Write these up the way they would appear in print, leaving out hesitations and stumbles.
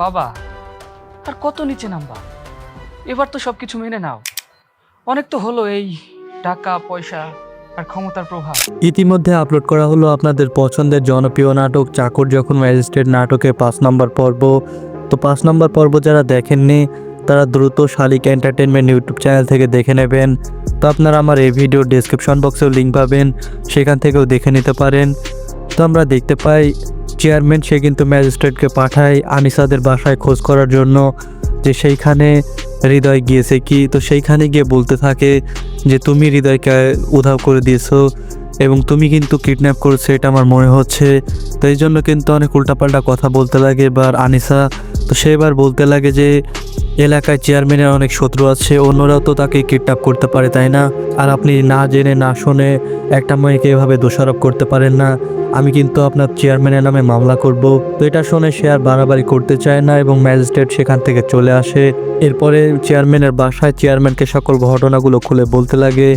বাবা, আর কত নিচে নামবা? এবার তো সবকিছু মেনে নাও। অনেক তো হলো এই টাকা পয়সা আর ক্ষমতার প্রভাব। ইতিমধ্যে আপলোড করা হলো আপনাদের পছন্দের জনপ্রিয় নাটক চাকর যখন ম্যাজিস্ট্রেট নাটকের 5 নম্বর পর্ব। তো 5 নম্বর পর্ব যারা দেখেননি তারা দ্রুত শালিক এন্টারটেনমেন্ট ইউটিউব চ্যানেল থেকে দেখে নেবেন। তো আপনারা আমার এই ভিডিও ডেসক্রিপশন বক্সেও লিঙ্ক পাবেন, সেখান থেকেও দেখে নিতে পারেন। তো আমরা দেখতে পাই চেয়ারম্যান সে কিন্তু ম্যাজিস্ট্রেটকে পাঠায় আনিসাদের বাসায় খোঁজ করার জন্য, যে সেইখানে হৃদয় গিয়েছে কি। তো সেইখানে গিয়ে বলতে থাকে যে তুমি হৃদয়কে উধাও করে দিয়েছো এবং তুমি কিন্তু কিডন্যাপ করেছো, এটা আমার মনে হচ্ছে। তো এই জন্য কিন্তু অনেক উল্টাপাল্টা কথা বলতে লাগে এবার আনিসা। তো সে এবার বলতে লাগে যে এলাকায় চেয়ারম্যানের অনেক শত্রু আছে, অন্যরাও তো তাকে কিডন্যাপ করতে পারে, তাই না? আর আপনি না জেনে না শুনে একটা মেয়েকে এভাবে দোষারোপ করতে পারেন না। আমি কিন্তু আপনার চেয়ারম্যানের নামে মামলা করব। তো এটা শুনে সে আর বাড়াবাড়ি করতে চায় না এবং ম্যাজিস্ট্রেট সেখান থেকে চলে আসে। এরপরে চেয়ারম্যানের বাসায় চেয়ারম্যানকে সকল ঘটনাগুলো খুলে বলতে লাগে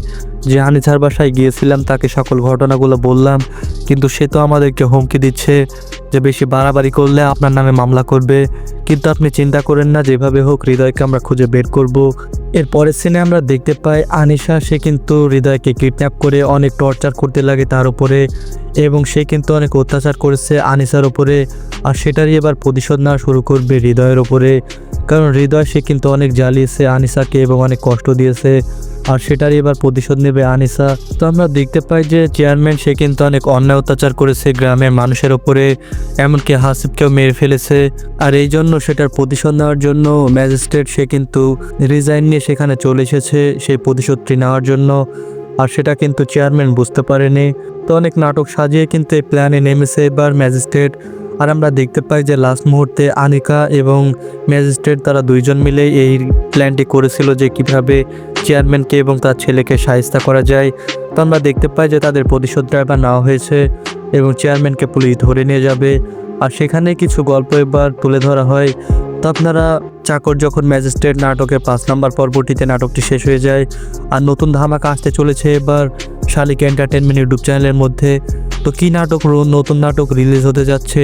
যে আনিসার বাসায় গিয়েছিলাম, তাকে সকল ঘটনাগুলো বললাম, কিন্তু সে তো আমাদেরকে হুমকি দিচ্ছে যে বেশি বাড়াবাড়ি করলে আপনার নামে মামলা করবে। কিন্তু আপনি চিন্তা করেন না, যেভাবে হোক হৃদয়কে আমরা খুঁজে বের করব। এর পরের সিনে আমরা দেখতে পাই আনিশা সে কিন্তু হৃদয়কে কিডন্যাপ করে অনেক টর্চার করতে লাগে তার উপরে, এবং সে কিন্তু অনেক অত্যাচার করেছে আনিসার উপরে। আর সেটারই এবার প্রতিশোধ নেওয়া শুরু করবে হৃদয়ের উপরে, কারণ হৃদয় সে কিন্তু অনেক জ্বালিয়েছে আনিসাকে এবং অনেক কষ্ট দিয়েছে, আর সেটারই এবার প্রতিশোধ নেবে আনিসা। তো আমরা দেখতে পাই যে চেয়ারম্যান সে কিন্তু অনেক অন্যায় অত্যাচার করেছে গ্রামের মানুষের ওপরে, এমনকি হাসিবকেও মেরে ফেলেছে। আর এই জন্য সেটার প্রতিশোধ নেওয়ার জন্য ম্যাজিস্ট্রেট সে কিন্তু রিজাইন নিয়ে সেখানে চলে এসেছে সেই প্রতিশোধটি নেওয়ার জন্য। আর সেটা কিন্তু চেয়ারম্যান বুঝতে পারেনি। তো অনেক নাটক সাজিয়ে কিন্তু এই প্ল্যানে নেমেছে এবার ম্যাজিস্ট্রেট। আর আমরা দেখতে পাই যে লাস্ট মুহূর্তে আনিকা এবং ম্যাজিস্ট্রেট তারা দুইজন মিলে এই প্ল্যানটি করেছিল যে কিভাবে চেয়ারম্যানকে এবং তার ছেলেকে শায়েস্তা করা যায়। তো আমরা দেখতে পাই যে তাদের প্রতিশোধটা এবার নেওয়া হয়েছে এবং চেয়ারম্যানকে পুলিশ ধরে নিয়ে যাবে। আর সেখানে কিছু গল্প এবার তুলে ধরা হয়। তো আপনারা চাকর যখন ম্যাজিস্ট্রেট নাটকের 5 নম্বর পর্বটিতে নাটকটি শেষ হয়ে যায়। আর নতুন ধামাকা আসতে চলেছে এবার শালিক এন্টারটেনমেন্ট ইউটিউব চ্যানেলের মধ্যে। তো কী নাটক, নতুন নাটক রিলিজ হতে যাচ্ছে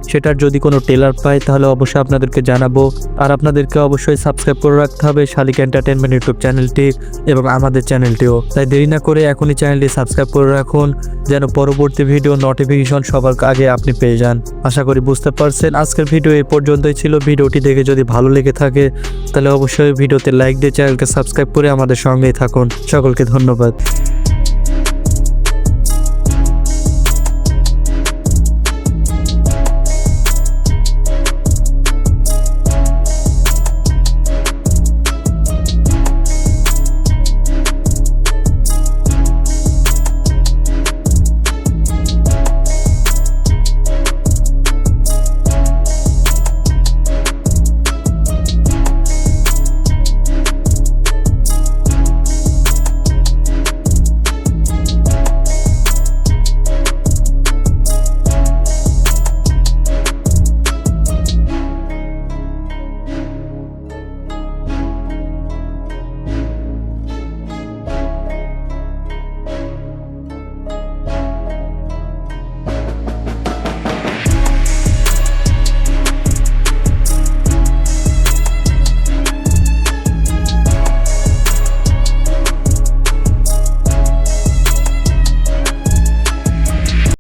সেটার যদি কোনো ট্রেলার পাই তাহলে অবশ্যই আপনাদেরকে জানাবো। আর আপনাদেরকে অবশ্যই সাবস্ক্রাইব করে রাখতে হবে শালিক এন্টারটেনমেন্ট ইউটিউব চ্যানেলটি এবং আমাদের চ্যানেলটিও। তাই দেরি না করে এখনই চ্যানেলটি সাবস্ক্রাইব করে রাখুন, যেন পরবর্তী ভিডিও নোটিফিকেশন সবার আগে আপনি পেয়ে যান। আশা করি বুঝতে পারছেন। আজকের ভিডিও এই পর্যন্তই ছিল। ভিডিওটি দেখে যদি ভালো লেগে থাকে তাহলে অবশ্যই ভিডিওতে লাইক দিয়ে চ্যানেলকে সাবস্ক্রাইব করে আমাদের সঙ্গেই থাকুন। সকলকে ধন্যবাদ।